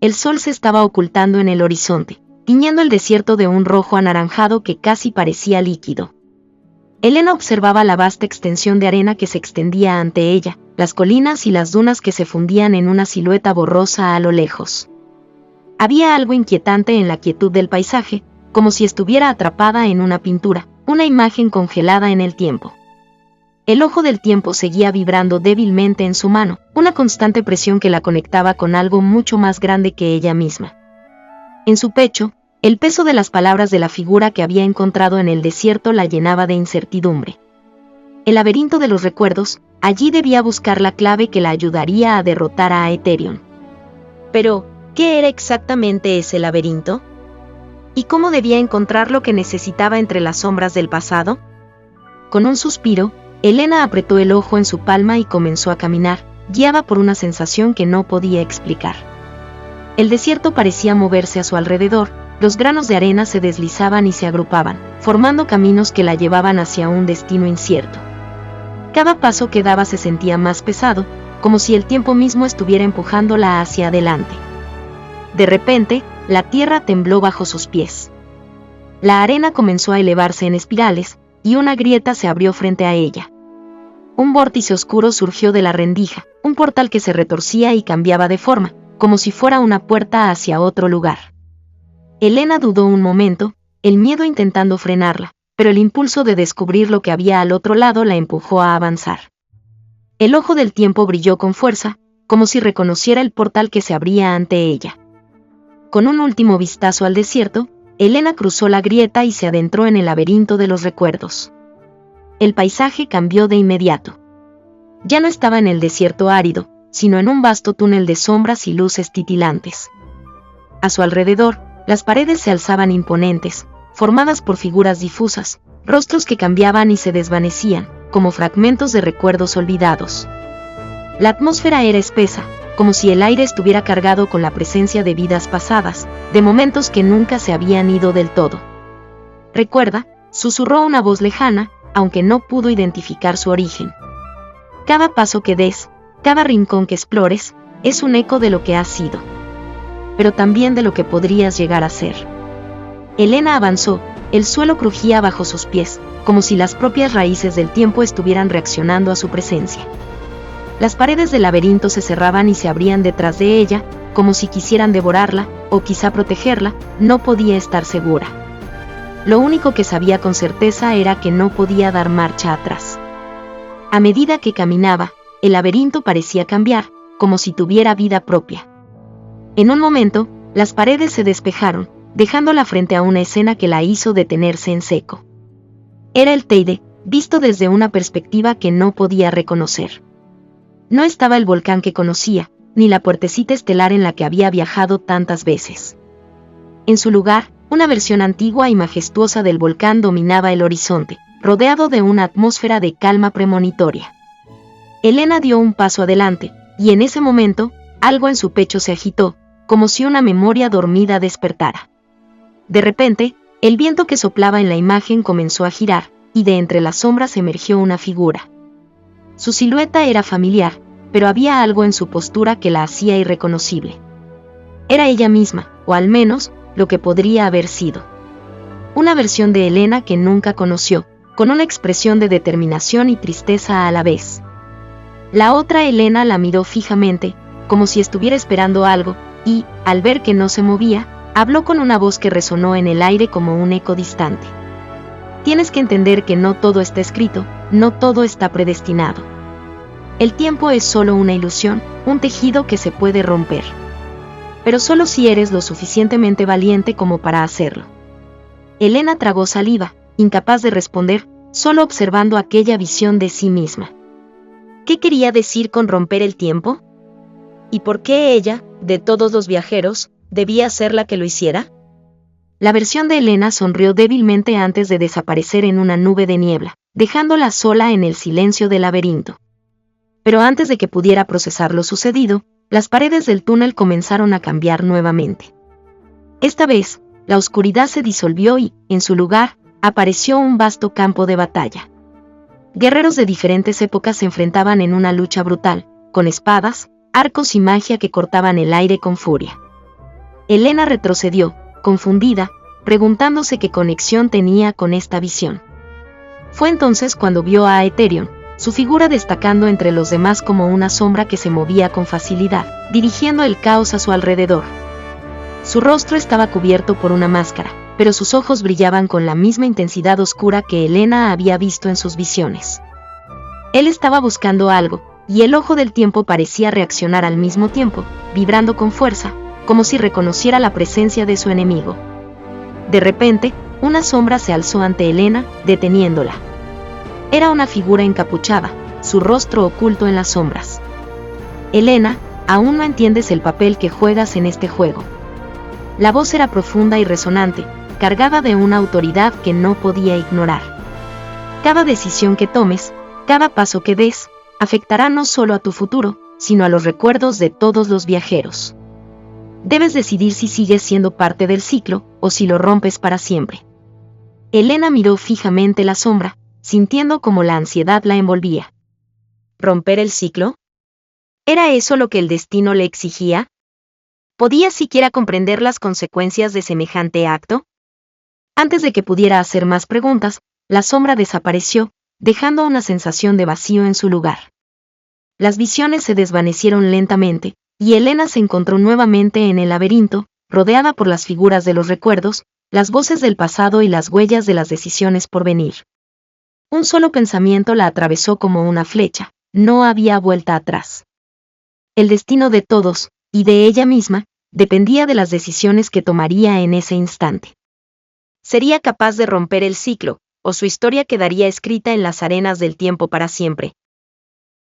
el sol se estaba ocultando en el horizonte, tiñendo el desierto de un rojo anaranjado que casi parecía líquido. Elena observaba la vasta extensión de arena que se extendía ante ella, las colinas y las dunas que se fundían en una silueta borrosa a lo lejos. Había algo inquietante en la quietud del paisaje, como si estuviera atrapada en una pintura, una imagen congelada en el tiempo. El ojo del tiempo seguía vibrando débilmente en su mano, una constante presión que la conectaba con algo mucho más grande que ella misma. En su pecho, el peso de las palabras de la figura que había encontrado en el desierto la llenaba de incertidumbre. El laberinto de los recuerdos, allí debía buscar la clave que la ayudaría a derrotar a Aetherion. Pero, ¿qué era exactamente ese laberinto? ¿Y cómo debía encontrar lo que necesitaba entre las sombras del pasado? Con un suspiro, Elena apretó el ojo en su palma y comenzó a caminar, guiada por una sensación que no podía explicar. El desierto parecía moverse a su alrededor, los granos de arena se deslizaban y se agrupaban, formando caminos que la llevaban hacia un destino incierto. Cada paso que daba se sentía más pesado, como si el tiempo mismo estuviera empujándola hacia adelante. De repente, la tierra tembló bajo sus pies. La arena comenzó a elevarse en espirales, y una grieta se abrió frente a ella. Un vórtice oscuro surgió de la rendija, un portal que se retorcía y cambiaba de forma, como si fuera una puerta hacia otro lugar. Elena dudó un momento, el miedo intentando frenarla, pero el impulso de descubrir lo que había al otro lado la empujó a avanzar. El ojo del tiempo brilló con fuerza, como si reconociera el portal que se abría ante ella. Con un último vistazo al desierto, Elena cruzó la grieta y se adentró en el laberinto de los recuerdos. El paisaje cambió de inmediato. Ya no estaba en el desierto árido, sino en un vasto túnel de sombras y luces titilantes. A su alrededor, las paredes se alzaban imponentes, formadas por figuras difusas, rostros que cambiaban y se desvanecían, como fragmentos de recuerdos olvidados. La atmósfera era espesa, como si el aire estuviera cargado con la presencia de vidas pasadas, de momentos que nunca se habían ido del todo. «Recuerda», susurró una voz lejana, aunque no pudo identificar su origen. «Cada paso que des, cada rincón que explores, es un eco de lo que has sido, pero también de lo que podrías llegar a ser». Elena avanzó, el suelo crujía bajo sus pies, como si las propias raíces del tiempo estuvieran reaccionando a su presencia. Las paredes del laberinto se cerraban y se abrían detrás de ella, como si quisieran devorarla, o quizá protegerla, no podía estar segura. Lo único que sabía con certeza era que no podía dar marcha atrás. A medida que caminaba, el laberinto parecía cambiar, como si tuviera vida propia. En un momento, las paredes se despejaron, dejándola frente a una escena que la hizo detenerse en seco. Era el Teide, visto desde una perspectiva que no podía reconocer. No estaba el volcán que conocía, ni la puertecita estelar en la que había viajado tantas veces. En su lugar, una versión antigua y majestuosa del volcán dominaba el horizonte, rodeado de una atmósfera de calma premonitoria. Elena dio un paso adelante, y en ese momento, algo en su pecho se agitó, como si una memoria dormida despertara. De repente, el viento que soplaba en la imagen comenzó a girar, y de entre las sombras emergió una figura. Su silueta era familiar, pero había algo en su postura que la hacía irreconocible. Era ella misma, o al menos, lo que podría haber sido. Una versión de Elena que nunca conoció, con una expresión de determinación y tristeza a la vez. La otra Elena la miró fijamente, como si estuviera esperando algo, y, al ver que no se movía, habló con una voz que resonó en el aire como un eco distante. Tienes que entender que no todo está escrito, no todo está predestinado. El tiempo es solo una ilusión, un tejido que se puede romper. Pero solo si eres lo suficientemente valiente como para hacerlo. Elena tragó saliva, incapaz de responder, solo observando aquella visión de sí misma. ¿Qué quería decir con romper el tiempo? ¿Y por qué ella, de todos los viajeros, debía ser la que lo hiciera? La versión de Elena sonrió débilmente antes de desaparecer en una nube de niebla, dejándola sola en el silencio del laberinto. Pero antes de que pudiera procesar lo sucedido, las paredes del túnel comenzaron a cambiar nuevamente. Esta vez, la oscuridad se disolvió y, en su lugar, apareció un vasto campo de batalla. Guerreros de diferentes épocas se enfrentaban en una lucha brutal, con espadas, arcos y magia que cortaban el aire con furia. Elena retrocedió, confundida, preguntándose qué conexión tenía con esta visión. Fue entonces cuando vio a Aetherion, su figura destacando entre los demás como una sombra que se movía con facilidad, dirigiendo el caos a su alrededor. Su rostro estaba cubierto por una máscara, pero sus ojos brillaban con la misma intensidad oscura que Elena había visto en sus visiones. Él estaba buscando algo, y el ojo del tiempo parecía reaccionar al mismo tiempo, vibrando con fuerza, como si reconociera la presencia de su enemigo. De repente, una sombra se alzó ante Elena, deteniéndola. Era una figura encapuchada, su rostro oculto en las sombras. Elena, aún no entiendes el papel que juegas en este juego. La voz era profunda y resonante, cargada de una autoridad que no podía ignorar. Cada decisión que tomes, cada paso que des, afectará no solo a tu futuro, sino a los recuerdos de todos los viajeros. Debes decidir si sigues siendo parte del ciclo, o si lo rompes para siempre. Elena miró fijamente la sombra, sintiendo como la ansiedad la envolvía. ¿Romper el ciclo? ¿Era eso lo que el destino le exigía? ¿Podía siquiera comprender las consecuencias de semejante acto? Antes de que pudiera hacer más preguntas, la sombra desapareció, dejando una sensación de vacío en su lugar. Las visiones se desvanecieron lentamente, y Elena se encontró nuevamente en el laberinto, rodeada por las figuras de los recuerdos, las voces del pasado y las huellas de las decisiones por venir. Un solo pensamiento la atravesó como una flecha, no había vuelta atrás. El destino de todos, y de ella misma, dependía de las decisiones que tomaría en ese instante. Sería capaz de romper el ciclo, o su historia quedaría escrita en las arenas del tiempo para siempre.